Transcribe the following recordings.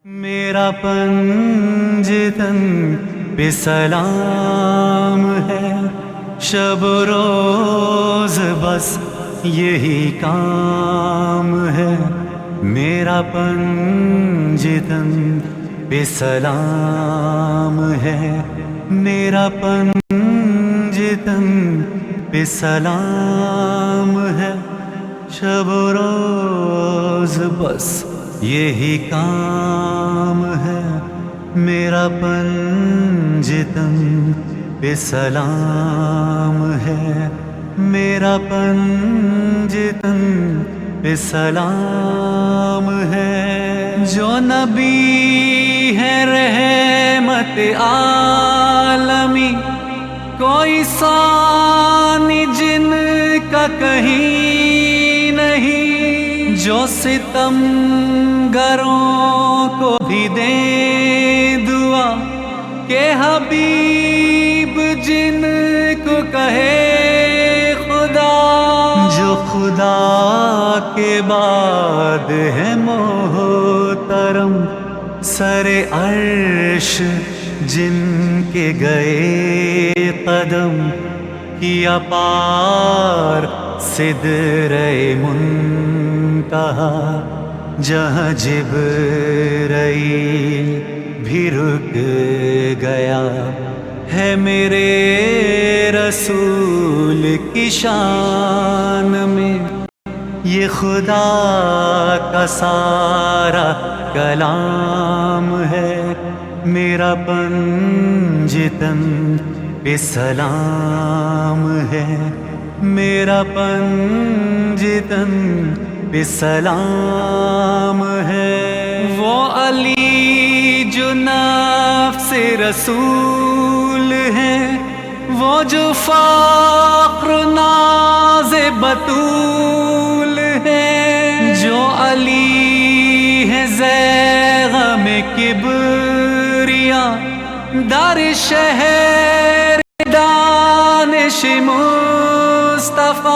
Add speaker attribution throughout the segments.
Speaker 1: میرا پنجتن پہ سلام ہے، شب روز بس یہی کام ہے۔ میرا پنجتن پہ سلام ہے، میرا پنجتن پہ سلام ہے، شب روز بس یہی کام ہے۔ میرا پنجتن پہ سلام ہے، میرا پنجتن پہ سلام ہے۔ جو نبی ہے رحمت عالمی، کوئی ثانی جن کا کہیں نہیں، جو ستم گروں کو بھی دے دعا کہ حبیب جن کو کہے خدا، جو خدا کے بعد ہے محترم، سر عرش جن کے گئے قدم، کیا پار سدرہ منتہا، جہاں جبرائیل بھی رک گیا ہے۔ میرے رسول کی شان میں یہ خدا کا سارا کلام ہے۔ میرا پنجتن پہ سلام ہے، میرا پنجتن پہ سلام ہے۔ وہ علی جو نفس رسول ہے، وہ جو فخر ناز بطول ہے، جو علی ہے زیغم کبریا، در شہر دانش مصطفیٰ،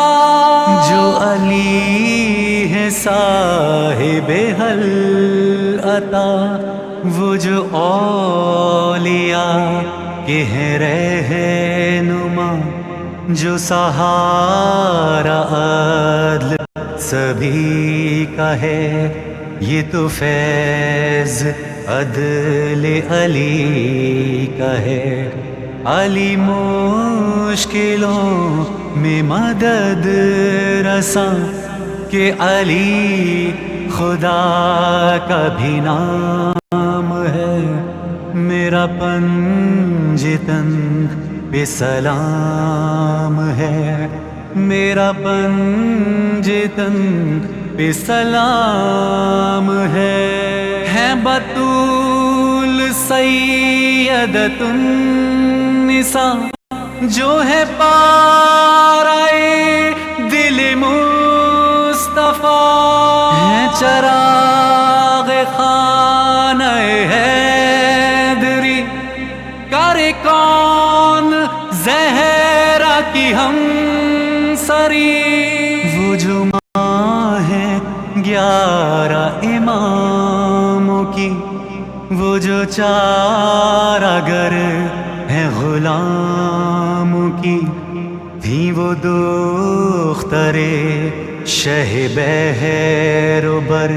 Speaker 1: جو علی ہے صاحب حل عطا، وہ جو اولیاء کے ہیں رہنما، جو سہارا عدل سبھی کا ہے۔ یہ تو فیض عدل علی کا ہے۔ علی مشکلوں میں مدد رساں، کہ علی خدا کا بھی نام ہے۔ میرا پنجتن پہ سلام ہے، میرا پنجتن پہ سلام ہے۔ بطول سیدۃ النساء، جو ہے پارائے دل مصطفیٰ، ہے چراغ خانہ حیدری، کرے کون زہرا کی ہمسری، وہ جو ماں ہے 11 اماموں کی، وہ جو چارگر ہے غلاموں کی، تھی وہ دخترے شہ بحر و بر،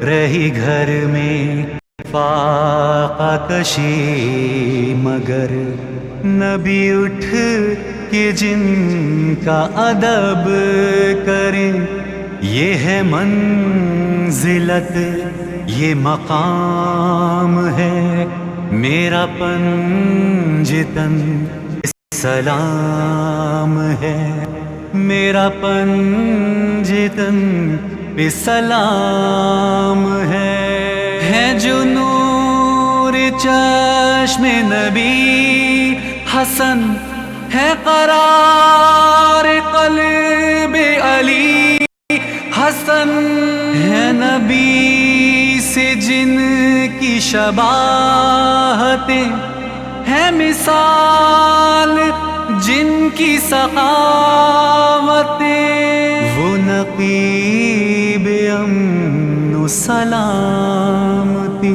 Speaker 1: رہی گھر میں فاقہ کشی مگر، نبی اٹھ کے جن کا ادب کرے، یہ ہے منزلت، یہ مقام ہے۔ میرا پنجتن سلام ہے، میرا پنجتن پہ سلام ہے۔ جو نور چشم نبی حسن، ہے قرار قلب علی حسن، ہے نبی سے جن کی شباہتیں، ہے مثال جن کی سخاوتیں، وہ نقیب امن و سلامتی